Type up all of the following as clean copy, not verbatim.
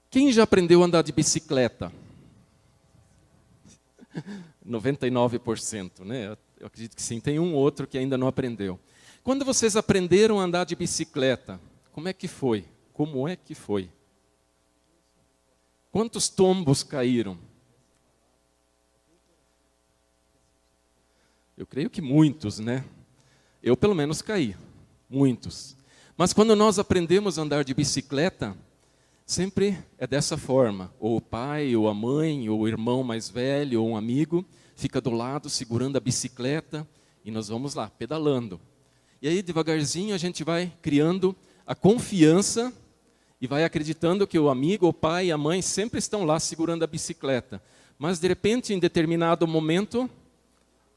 Quem já aprendeu a andar de bicicleta? 99%, né? Eu acredito que sim. Tem um ou outro que ainda não aprendeu. Quando vocês aprenderam a andar de bicicleta, como é que foi? Como é que foi? Quantos tombos caíram? Eu creio que muitos, né? Eu pelo menos caí, muitos. Mas quando nós aprendemos a andar de bicicleta, sempre é dessa forma. Ou o pai, ou a mãe, ou o irmão mais velho, ou um amigo, fica do lado segurando a bicicleta e nós vamos lá, pedalando. E aí devagarzinho a gente vai criando a confiança e vai acreditando que o amigo, o pai e a mãe sempre estão lá segurando a bicicleta. Mas de repente, em determinado momento,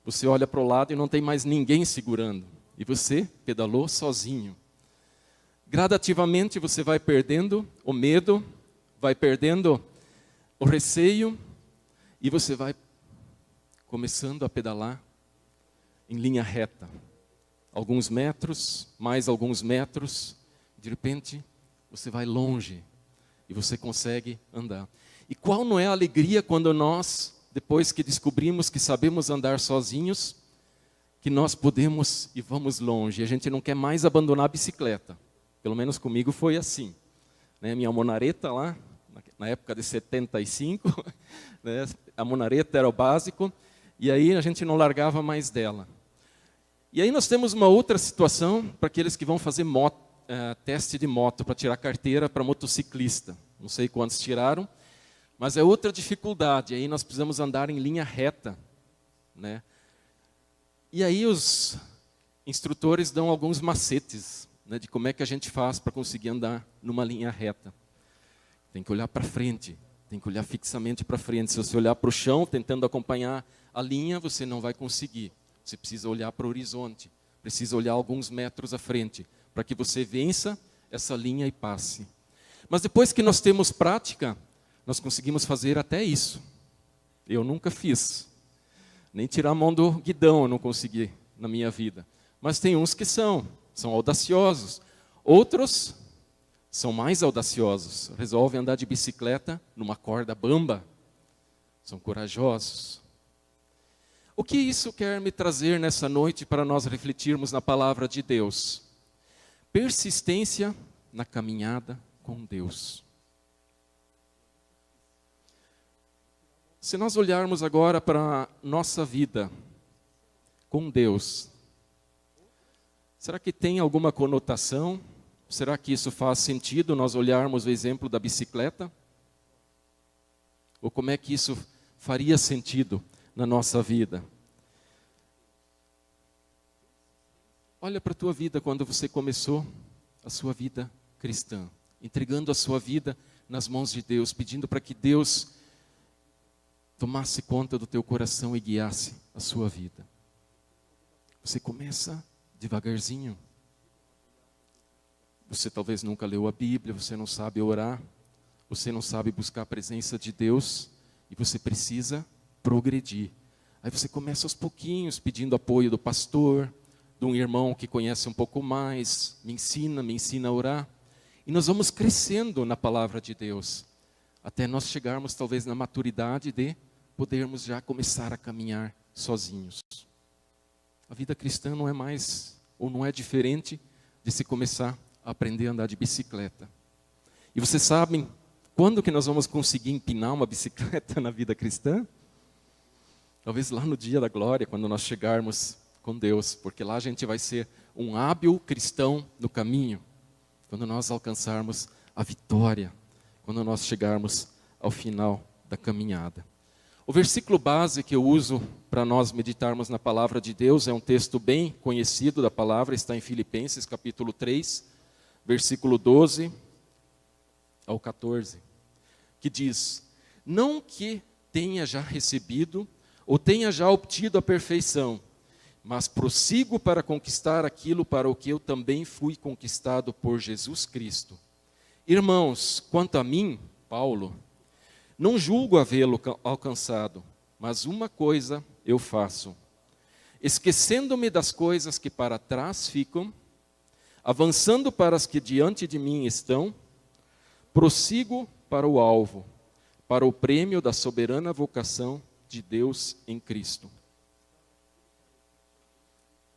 você olha para o lado e não tem mais ninguém segurando. E você pedalou sozinho. Gradativamente você vai perdendo o medo, vai perdendo o receio e você vai começando a pedalar em linha reta. Alguns metros, mais alguns metros, de repente você vai longe e você consegue andar. E qual não é a alegria quando nós, depois que descobrimos que sabemos andar sozinhos, que nós podemos e vamos longe. A gente não quer mais abandonar a bicicleta. Pelo menos comigo foi assim. Né? Minha monareta lá, na época de 75, né? A monareta era o básico, e aí a gente não largava mais dela. E aí nós temos uma outra situação para aqueles que vão fazer teste de moto, para tirar carteira para motociclista. Não sei quantos tiraram, mas é outra dificuldade. Aí nós precisamos andar em linha reta, né? E aí os instrutores dão alguns macetes, né, de como é que a gente faz para conseguir andar numa linha reta. Tem que olhar para frente, tem que olhar fixamente para frente. Se você olhar para o chão, tentando acompanhar a linha, você não vai conseguir. Você precisa olhar para o horizonte, precisa olhar alguns metros à frente, para que você vença essa linha e passe. Mas depois que nós temos prática, nós conseguimos fazer até isso. Eu nunca fiz. Nem tirar a mão do guidão eu não consegui na minha vida. Mas tem uns que são audaciosos. Outros são mais audaciosos. Resolvem andar de bicicleta numa corda bamba. São corajosos. O que isso quer me trazer nessa noite para nós refletirmos na palavra de Deus? Persistência na caminhada com Deus. Se nós olharmos agora para a nossa vida com Deus, será que tem alguma conotação? Será que isso faz sentido nós olharmos o exemplo da bicicleta? Ou como é que isso faria sentido na nossa vida? Olha para a tua vida quando você começou a sua vida cristã, entregando a sua vida nas mãos de Deus, pedindo para que Deus tomasse conta do teu coração e guiasse a sua vida. Você começa devagarzinho. Você talvez nunca leu a Bíblia, você não sabe orar, você não sabe buscar a presença de Deus e você precisa progredir. Aí você começa aos pouquinhos, pedindo apoio do pastor, de um irmão que conhece um pouco mais, me ensina a orar. E nós vamos crescendo na palavra de Deus, até nós chegarmos talvez na maturidade de podermos já começar a caminhar sozinhos. A vida cristã não é mais, ou não é diferente de se começar a aprender a andar de bicicleta. E vocês sabem quando que nós vamos conseguir empinar uma bicicleta na vida cristã? Talvez lá no dia da glória, quando nós chegarmos com Deus, porque lá a gente vai ser um hábil cristão no caminho, quando nós alcançarmos a vitória, quando nós chegarmos ao final da caminhada. O versículo base que eu uso para nós meditarmos na palavra de Deus é um texto bem conhecido da palavra, está em Filipenses capítulo 3, versículo 12 ao 14, que diz: não que tenha já recebido ou tenha já obtido a perfeição, mas prossigo para conquistar aquilo para o que eu também fui conquistado por Jesus Cristo. Irmãos, quanto a mim, Paulo, não julgo havê-lo alcançado, mas uma coisa eu faço, esquecendo-me das coisas que para trás ficam, avançando para as que diante de mim estão, prossigo para o alvo, para o prêmio da soberana vocação de Deus em Cristo.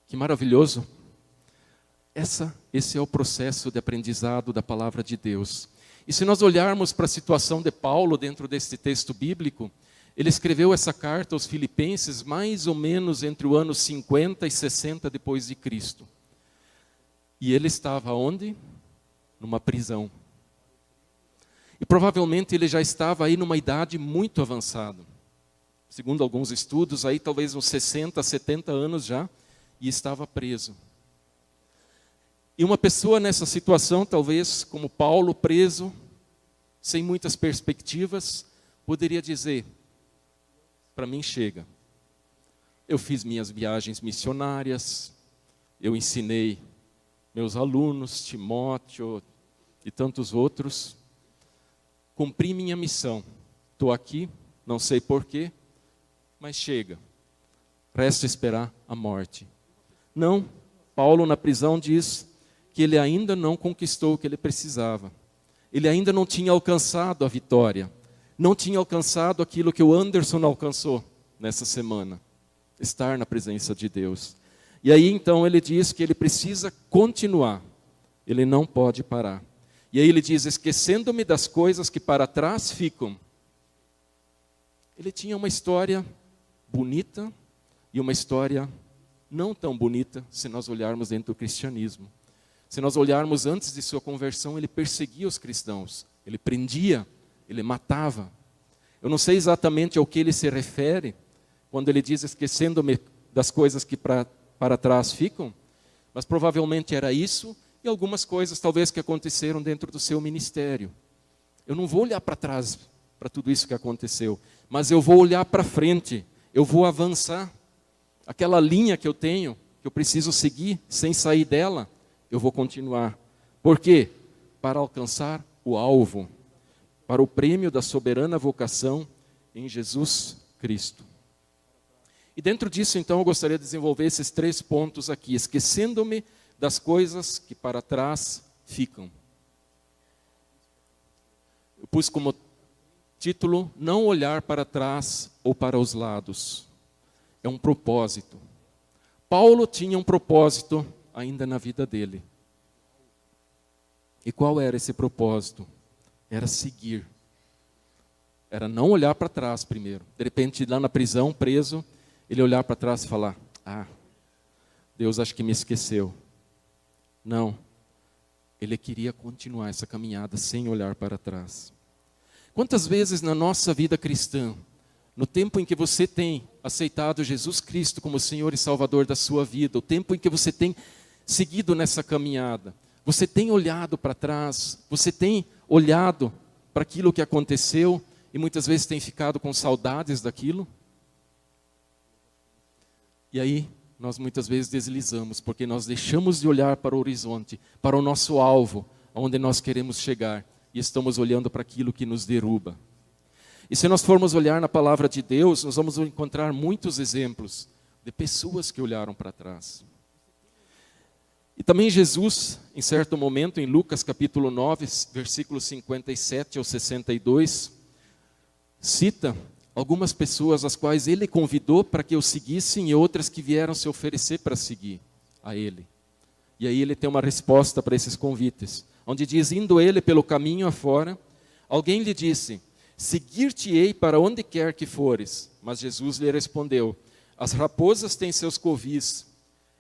Que maravilhoso! Esse é o processo de aprendizado da palavra de Deus. E se nós olharmos para a situação de Paulo dentro desse texto bíblico, ele escreveu essa carta aos Filipenses mais ou menos entre o ano 50 e 60 depois de Cristo. E ele estava onde? Numa prisão. E provavelmente ele já estava aí numa idade muito avançada. Segundo alguns estudos, aí talvez uns 60, 70 anos já, e estava preso. E uma pessoa nessa situação, talvez como Paulo, preso, sem muitas perspectivas, poderia dizer: para mim chega. Eu fiz minhas viagens missionárias, eu ensinei meus alunos, Timóteo e tantos outros, cumpri minha missão. Estou aqui, não sei porquê, mas chega. Resta esperar a morte. Não, Paulo na prisão diz que ele ainda não conquistou o que ele precisava. Ele ainda não tinha alcançado a vitória. Não tinha alcançado aquilo que o Anderson alcançou nessa semana. Estar na presença de Deus. E aí então ele diz que ele precisa continuar. Ele não pode parar. E aí ele diz: esquecendo-me das coisas que para trás ficam. Ele tinha uma história bonita e uma história não tão bonita se nós olharmos dentro do cristianismo. Se nós olharmos antes de sua conversão, ele perseguia os cristãos, ele prendia, ele matava. Eu não sei exatamente ao que ele se refere, quando ele diz esquecendo-me das coisas que para trás ficam, mas provavelmente era isso e algumas coisas talvez que aconteceram dentro do seu ministério. Eu não vou olhar para trás para tudo isso que aconteceu, mas eu vou olhar para frente, eu vou avançar. Aquela linha que eu tenho, que eu preciso seguir sem sair dela, eu vou continuar. Por quê? Para alcançar o alvo, para o prêmio da soberana vocação em Jesus Cristo. E dentro disso, então, eu gostaria de desenvolver esses 3 pontos aqui. Esquecendo-me das coisas que para trás ficam. Eu pus como título: não olhar para trás ou para os lados. É um propósito. Paulo tinha um propósito ainda na vida dele. E qual era esse propósito? Era seguir. Era não olhar para trás primeiro. De repente, lá na prisão, preso, ele olhar para trás e falar: Deus acho que me esqueceu. Não. Ele queria continuar essa caminhada sem olhar para trás. Quantas vezes na nossa vida cristã, no tempo em que você tem aceitado Jesus Cristo como Senhor e Salvador da sua vida, o tempo em que você tem seguido nessa caminhada, você tem olhado para trás, você tem olhado para aquilo que aconteceu e muitas vezes tem ficado com saudades daquilo? E aí, nós muitas vezes deslizamos, porque nós deixamos de olhar para o horizonte, para o nosso alvo, onde nós queremos chegar, e estamos olhando para aquilo que nos derruba. E se nós formos olhar na palavra de Deus, nós vamos encontrar muitos exemplos de pessoas que olharam para trás. E também Jesus, em certo momento, em Lucas capítulo 9, versículos 57 ao 62, cita algumas pessoas as quais ele convidou para que o seguissem e outras que vieram se oferecer para seguir a ele. E aí ele tem uma resposta para esses convites, onde diz: indo ele pelo caminho afora, alguém lhe disse: seguir-te-ei para onde quer que fores. Mas Jesus lhe respondeu: as raposas têm seus covis,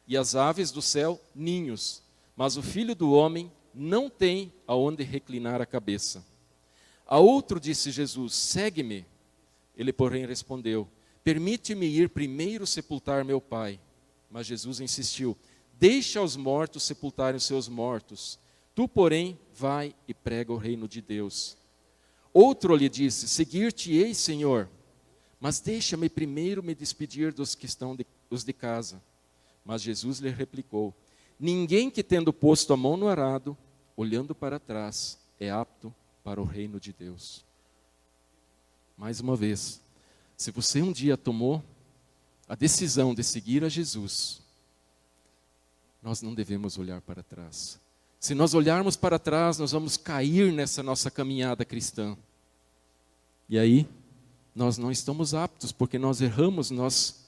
e as aves do céu ninhos, mas o Filho do Homem não tem aonde reclinar a cabeça. A outro disse Jesus: segue-me. Ele, porém, respondeu: permite-me ir primeiro sepultar meu pai. Mas Jesus insistiu: deixa os mortos sepultarem os seus mortos. Tu, porém, vai e prega o reino de Deus. Outro lhe disse: seguir-te-ei, Senhor, mas deixa-me primeiro me despedir dos que estão os de casa. Mas Jesus lhe replicou: ninguém que tendo posto a mão no arado, olhando para trás, é apto para o reino de Deus. Mais uma vez, se você um dia tomou a decisão de seguir a Jesus, nós não devemos olhar para trás. Se nós olharmos para trás, nós vamos cair nessa nossa caminhada cristã. E aí, nós não estamos aptos, porque nós erramos, nós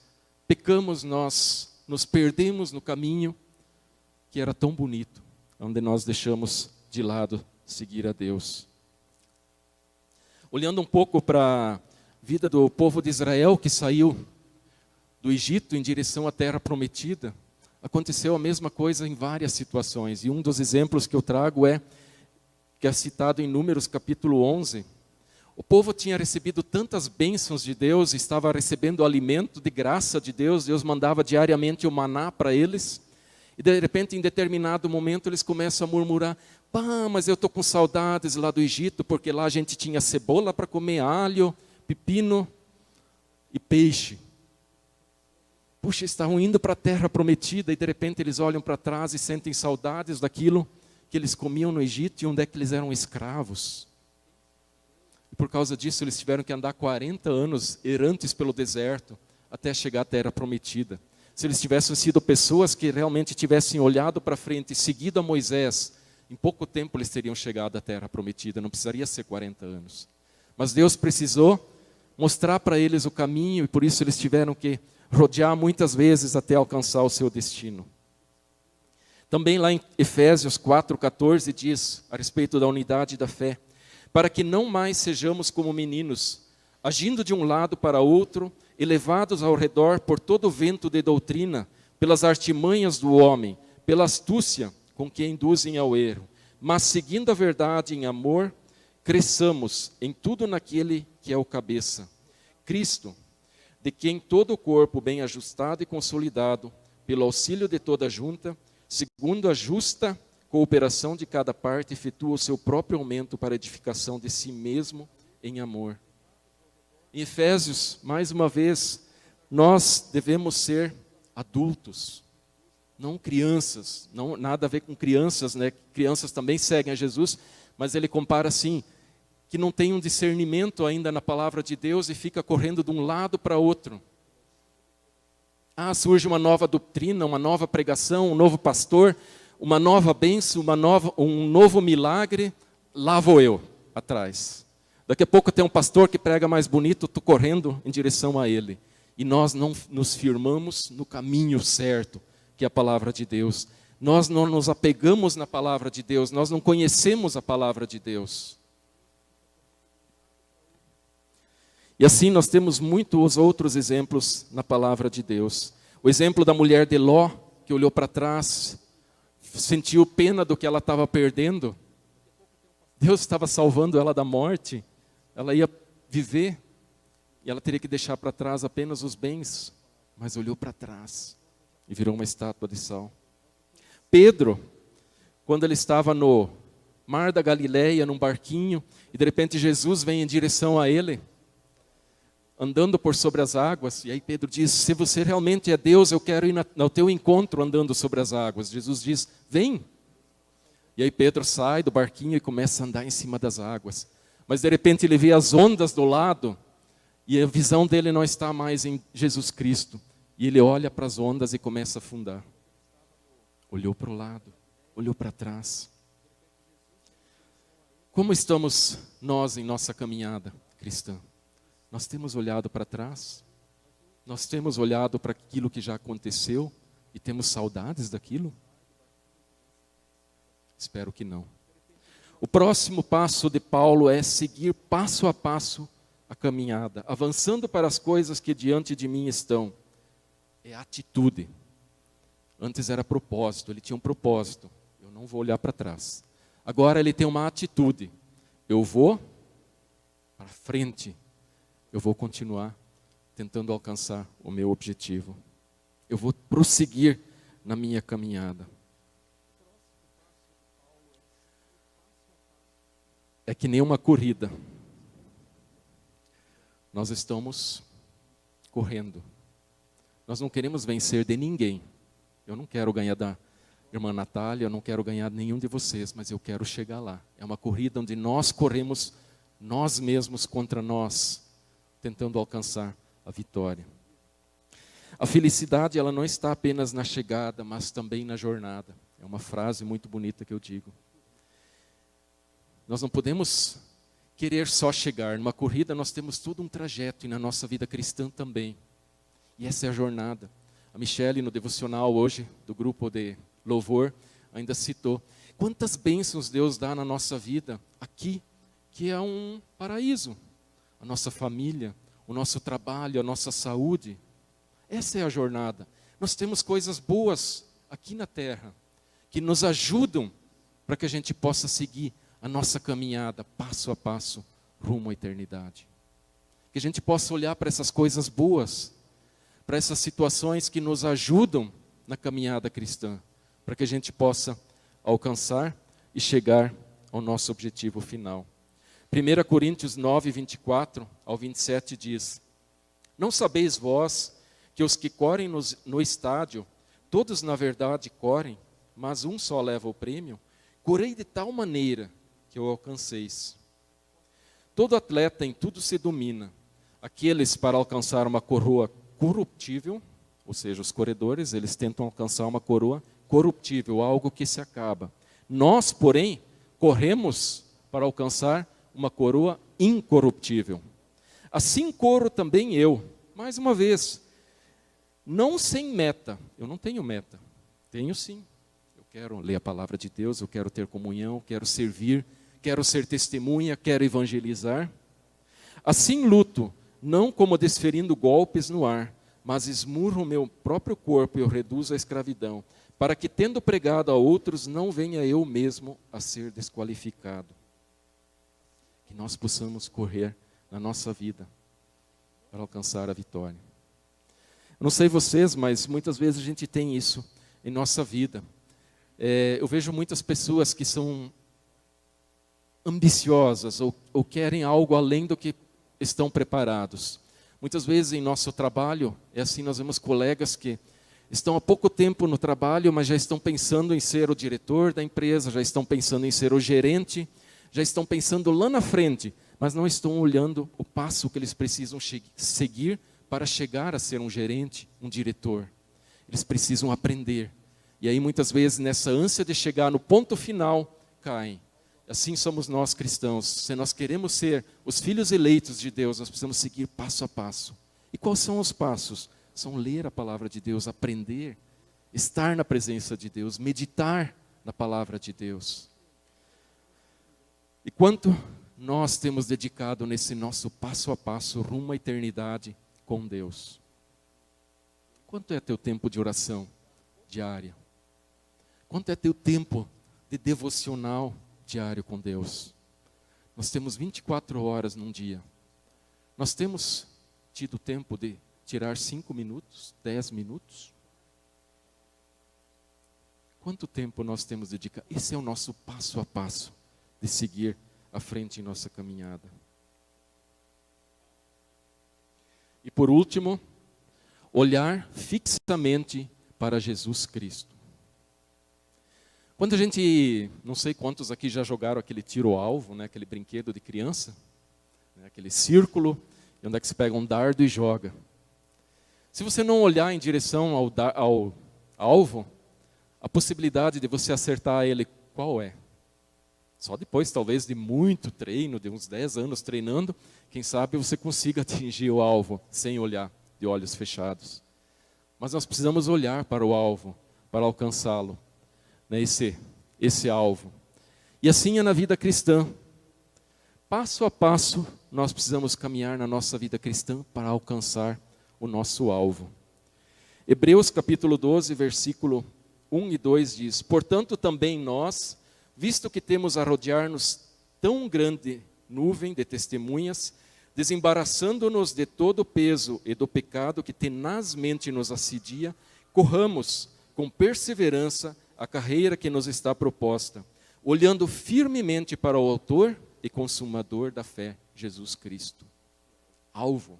pecamos, nós nos perdemos no caminho que era tão bonito, onde nós deixamos de lado seguir a Deus. Olhando um pouco para a vida do povo de Israel, que saiu do Egito em direção à terra prometida, aconteceu a mesma coisa em várias situações. E um dos exemplos que eu trago que é citado em Números capítulo 11. O povo tinha recebido tantas bênçãos de Deus, estava recebendo alimento de graça de Deus, Deus mandava diariamente o maná para eles, e de repente, em determinado momento, eles começam a murmurar: pá, mas eu estou com saudades lá do Egito, porque lá a gente tinha cebola para comer, alho, pepino e peixe. Puxa, estavam indo para a terra prometida, e de repente eles olham para trás e sentem saudades daquilo que eles comiam no Egito, e onde é que eles eram escravos. E por causa disso, eles tiveram que andar 40 anos errantes pelo deserto, até chegar à terra prometida. Se eles tivessem sido pessoas que realmente tivessem olhado para frente e seguido a Moisés, em pouco tempo eles teriam chegado à terra prometida, não precisaria ser 40 anos. Mas Deus precisou mostrar para eles o caminho, e por isso eles tiveram que rodear muitas vezes até alcançar o seu destino. Também lá em Efésios 4,14 diz a respeito da unidade da fé: para que não mais sejamos como meninos, agindo de um lado para outro, e levados ao redor por todo o vento de doutrina, pelas artimanhas do homem, pela astúcia com que induzem ao erro, mas seguindo a verdade em amor, cresçamos em tudo naquele que é o cabeça, Cristo, de quem todo o corpo bem ajustado e consolidado, pelo auxílio de toda a junta, segundo a justa cooperação de cada parte, efetua o seu próprio aumento para a edificação de si mesmo em amor. Em Efésios, mais uma vez, nós devemos ser adultos, não crianças, não, nada a ver com crianças, né? Crianças também seguem a Jesus, mas ele compara assim, que não tem um discernimento ainda na palavra de Deus e fica correndo de um lado para outro. Surge uma nova doutrina, uma nova pregação, um novo pastor, uma nova bênção, um novo milagre, lá vou eu, atrás. Daqui a pouco tem um pastor que prega mais bonito, estou correndo em direção a ele. E nós não nos firmamos no caminho certo, que é a palavra de Deus. Nós não nos apegamos na palavra de Deus, nós não conhecemos a palavra de Deus. E assim nós temos muitos outros exemplos na palavra de Deus. O exemplo da mulher de Ló, que olhou para trás, sentiu pena do que ela estava perdendo. Deus estava salvando ela da morte. Ela ia viver e ela teria que deixar para trás apenas os bens, mas olhou para trás e virou uma estátua de sal. Pedro, quando ele estava no mar da Galileia, num barquinho, e de repente Jesus vem em direção a ele, andando por sobre as águas, e aí Pedro diz: se você realmente é Deus, eu quero ir ao teu encontro andando sobre as águas. Jesus diz: vem. E aí Pedro sai do barquinho e começa a andar em cima das águas. Mas de repente ele vê as ondas do lado, e a visão dele não está mais em Jesus Cristo. E ele olha para as ondas e começa a afundar. Olhou para o lado, olhou para trás. Como estamos nós em nossa caminhada cristã? Nós temos olhado para trás? Nós temos olhado para aquilo que já aconteceu e temos saudades daquilo? Espero que não. O próximo passo de Paulo é seguir passo a passo a caminhada, avançando para as coisas que diante de mim estão. É atitude. Antes era propósito, ele tinha um propósito. Eu não vou olhar para trás. Agora ele tem uma atitude. Eu vou para frente. Eu vou continuar tentando alcançar o meu objetivo. Eu vou prosseguir na minha caminhada. É que nem uma corrida. Nós estamos correndo. Nós não queremos vencer de ninguém. Eu não quero ganhar da irmã Natália, eu não quero ganhar nenhum de vocês, mas eu quero chegar lá. É uma corrida onde nós corremos nós mesmos contra nós, tentando alcançar a vitória. A felicidade, ela não está apenas na chegada, mas também na jornada. É uma frase muito bonita que eu digo. Nós não podemos querer só chegar. Numa corrida nós temos todo um trajeto, e na nossa vida cristã também. E essa é a jornada. A Michele, no devocional hoje, do grupo de louvor, ainda citou quantas bênçãos Deus dá na nossa vida aqui, que é um paraíso. A nossa família, o nosso trabalho, a nossa saúde. Essa é a jornada. Nós temos coisas boas aqui na terra, que nos ajudam para que a gente possa seguir a nossa caminhada, passo a passo, rumo à eternidade. Que a gente possa olhar para essas coisas boas, para essas situações que nos ajudam na caminhada cristã, para que a gente possa alcançar e chegar ao nosso objetivo final. 1 Coríntios 9, 24 ao 27 diz: Não sabeis vós que os que correm no estádio, todos na verdade correm, mas um só leva o prêmio? Correi de tal maneira que o alcanceis. Todo atleta em tudo se domina. Aqueles para alcançar uma coroa corruptível, ou seja, os corredores, eles tentam alcançar uma coroa corruptível, algo que se acaba. Nós, porém, corremos para alcançar uma coroa incorruptível. Assim corro também eu, mais uma vez, não sem meta. Eu não tenho meta, tenho sim. Eu quero ler a palavra de Deus, eu quero ter comunhão, quero servir, quero ser testemunha, quero evangelizar. Assim luto, não como desferindo golpes no ar, mas esmurro o meu próprio corpo e o reduzo à escravidão, para que, tendo pregado a outros, não venha eu mesmo a ser desqualificado. Que nós possamos correr na nossa vida para alcançar a vitória. Eu não sei vocês, mas muitas vezes a gente tem isso em nossa vida. Eu vejo muitas pessoas que são ambiciosas ou querem algo além do que estão preparados. Muitas vezes em nosso trabalho, é assim, nós vemos colegas que estão há pouco tempo no trabalho, mas já estão pensando em ser o diretor da empresa, já estão pensando em ser o gerente, já estão pensando lá na frente, mas não estão olhando o passo que eles precisam seguir para chegar a ser um gerente, um diretor. Eles precisam aprender. E aí muitas vezes nessa ânsia de chegar no ponto final, caem. Assim somos nós cristãos. Se nós queremos ser os filhos eleitos de Deus, nós precisamos seguir passo a passo. E quais são os passos? São ler a palavra de Deus, aprender, estar na presença de Deus, meditar na palavra de Deus. E quanto nós temos dedicado nesse nosso passo a passo rumo à eternidade com Deus? Quanto é teu tempo de oração diária? Quanto é teu tempo de devocional diário com Deus? Nós temos 24 horas num dia. Nós temos tido tempo de tirar 5 minutos, 10 minutos? Quanto tempo nós temos dedicado? Esse é o nosso passo a passo de seguir à frente em nossa caminhada. E por último, olhar fixamente para Jesus Cristo. Quando a gente, não sei quantos aqui já jogaram aquele tiro-alvo, né, aquele brinquedo de criança, né, aquele círculo, onde é que se pega um dardo e joga. Se você não olhar em direção ao alvo, a possibilidade de você acertar ele, qual é? Só depois, talvez, de muito treino, de uns 10 anos treinando, quem sabe você consiga atingir o alvo sem olhar, de olhos fechados. Mas nós precisamos olhar para o alvo, para alcançá-lo. Né, esse alvo. E assim é na vida cristã. Passo a passo, nós precisamos caminhar na nossa vida cristã para alcançar o nosso alvo. Hebreus capítulo 12, versículo 1 e 2 diz: Portanto também nós, visto que temos a rodear-nos tão grande nuvem de testemunhas, desembaraçando-nos de todo o peso e do pecado que tenazmente nos assedia, corramos com perseverança a carreira que nos está proposta, olhando firmemente para o autor e consumador da fé, Jesus Cristo. Alvo.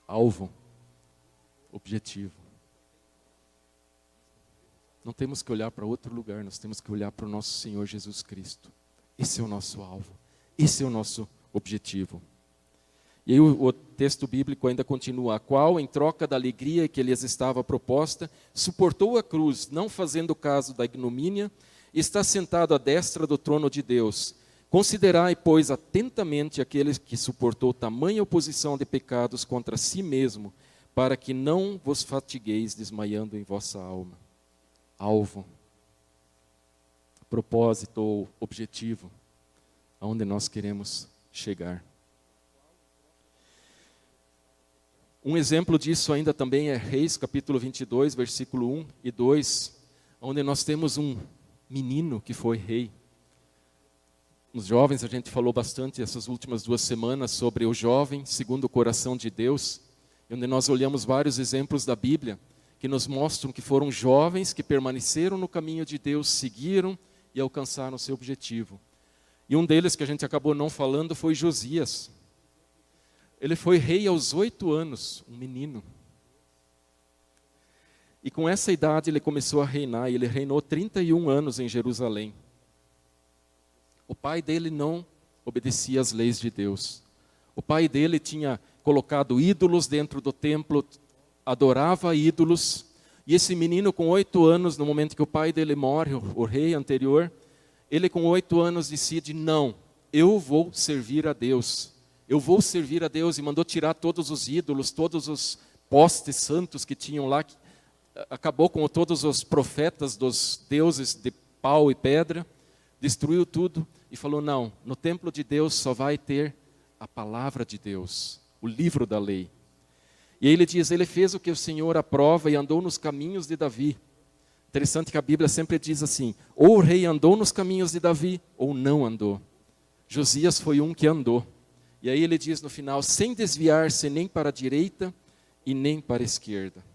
Alvo. Objetivo. Não temos que olhar para outro lugar, nós temos que olhar para o nosso Senhor Jesus Cristo. Esse é o nosso alvo. Esse é o nosso objetivo. E aí o texto bíblico ainda continua: a qual, em troca da alegria que lhes estava proposta, suportou a cruz, não fazendo caso da ignomínia, e está sentado à destra do trono de Deus. Considerai, pois, atentamente aquele que suportou tamanha oposição de pecados contra si mesmo, para que não vos fatigueis desmaiando em vossa alma. Alvo, propósito ou objetivo, aonde nós queremos chegar. Um exemplo disso ainda também é Reis, capítulo 22, versículo 1 e 2, onde nós temos um menino que foi rei. Os jovens, a gente falou bastante essas últimas 2 semanas sobre o jovem segundo o coração de Deus, onde nós olhamos vários exemplos da Bíblia que nos mostram que foram jovens que permaneceram no caminho de Deus, seguiram e alcançaram o seu objetivo. E um deles que a gente acabou não falando foi Josias. Ele foi rei aos 8 anos, um menino. E com essa idade ele começou a reinar, e ele reinou 31 anos em Jerusalém. O pai dele não obedecia às leis de Deus. O pai dele tinha colocado ídolos dentro do templo, adorava ídolos. E esse menino com 8 anos, no momento que o pai dele morre, o rei anterior, ele com 8 anos decide, não, eu vou servir a Deus. Eu vou servir a Deus, e mandou tirar todos os ídolos, todos os postes santos que tinham lá, acabou com todos os profetas dos deuses de pau e pedra, destruiu tudo e falou, não, no templo de Deus só vai ter a palavra de Deus, o livro da lei. E aí ele diz, ele fez o que o Senhor aprova e andou nos caminhos de Davi. Interessante que a Bíblia sempre diz assim, ou o rei andou nos caminhos de Davi, ou não andou. Josias foi um que andou. E aí ele diz no final, sem desviar-se nem para a direita e nem para a esquerda.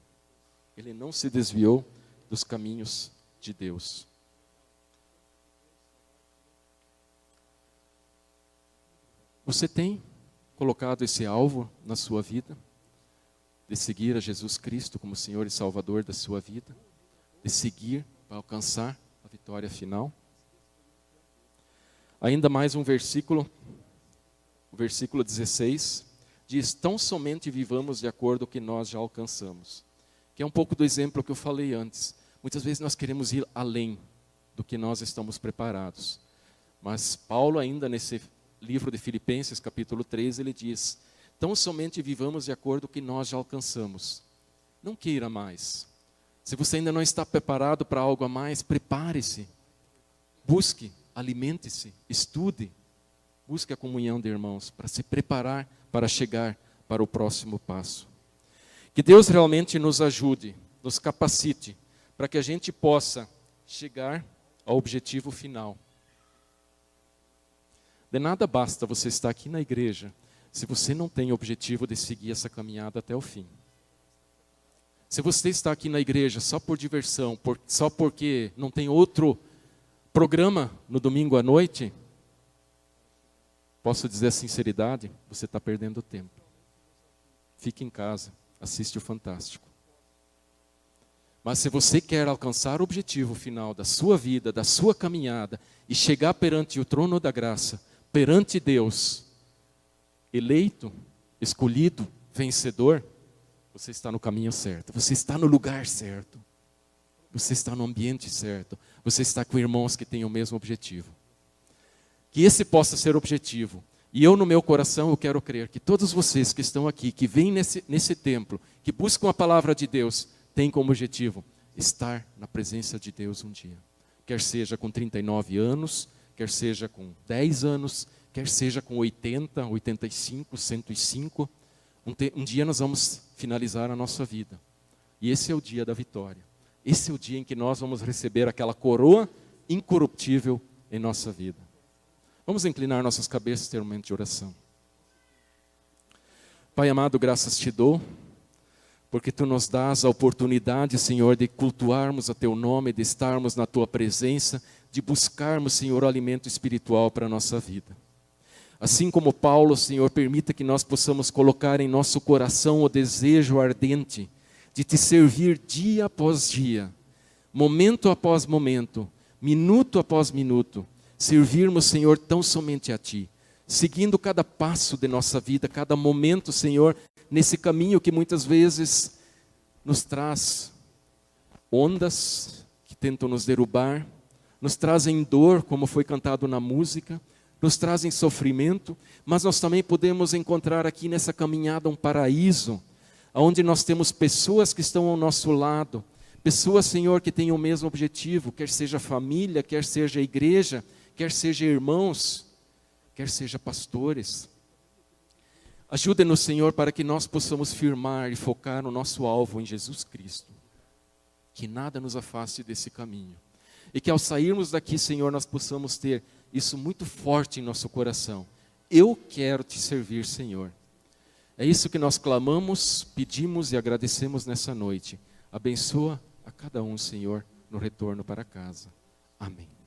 Ele não se desviou dos caminhos de Deus. Você tem colocado esse alvo na sua vida? De seguir a Jesus Cristo como Senhor e Salvador da sua vida? De seguir para alcançar a vitória final? Ainda mais um versículo. O versículo 16 diz, tão somente vivamos de acordo com o que nós já alcançamos. Que é um pouco do exemplo que eu falei antes. Muitas vezes nós queremos ir além do que nós estamos preparados. Mas Paulo ainda nesse livro de Filipenses, capítulo 3, ele diz, tão somente vivamos de acordo com o que nós já alcançamos. Não queira mais. Se você ainda não está preparado para algo a mais, prepare-se. Busque, alimente-se, estude. Busque a comunhão de irmãos para se preparar para chegar para o próximo passo. Que Deus realmente nos ajude, nos capacite, para que a gente possa chegar ao objetivo final. De nada basta você estar aqui na igreja, se você não tem o objetivo de seguir essa caminhada até o fim. Se você está aqui na igreja só por diversão, só porque não tem outro programa no domingo à noite, posso dizer a sinceridade, você está perdendo tempo. Fique em casa, assiste o Fantástico. Mas se você quer alcançar o objetivo final da sua vida, da sua caminhada, e chegar perante o trono da graça, perante Deus, eleito, escolhido, vencedor, você está no caminho certo, você está no lugar certo, você está no ambiente certo, você está com irmãos que têm o mesmo objetivo. Que esse possa ser o objetivo. E eu no meu coração eu quero crer que todos vocês que estão aqui, que vêm nesse templo, que buscam a palavra de Deus, têm como objetivo estar na presença de Deus um dia. Quer seja com 39 anos, quer seja com 10 anos, quer seja com 80, 85, 105. Um dia nós vamos finalizar a nossa vida. E esse é o dia da vitória. Esse é o dia em que nós vamos receber aquela coroa incorruptível em nossa vida. Vamos inclinar nossas cabeças e ter um momento de oração. Pai amado, graças te dou, porque Tu nos dás a oportunidade, Senhor, de cultuarmos a Teu nome, de estarmos na Tua presença, de buscarmos, Senhor, o alimento espiritual para a nossa vida. Assim como Paulo, Senhor, permita que nós possamos colocar em nosso coração o desejo ardente de Te servir dia após dia, momento após momento, minuto após minuto, servirmos, Senhor, tão somente a Ti, seguindo cada passo de nossa vida, cada momento, Senhor, nesse caminho que muitas vezes nos traz ondas que tentam nos derrubar, nos trazem dor, como foi cantado na música, nos trazem sofrimento, mas nós também podemos encontrar aqui nessa caminhada um paraíso, onde nós temos pessoas que estão ao nosso lado, pessoas, Senhor, que têm o mesmo objetivo, quer seja família, quer seja igreja, quer seja irmãos, quer seja pastores. Ajude-nos, Senhor, para que nós possamos firmar e focar no nosso alvo em Jesus Cristo. Que nada nos afaste desse caminho. E que ao sairmos daqui, Senhor, nós possamos ter isso muito forte em nosso coração. Eu quero te servir, Senhor. É isso que nós clamamos, pedimos e agradecemos nessa noite. Abençoa a cada um, Senhor, no retorno para casa. Amém.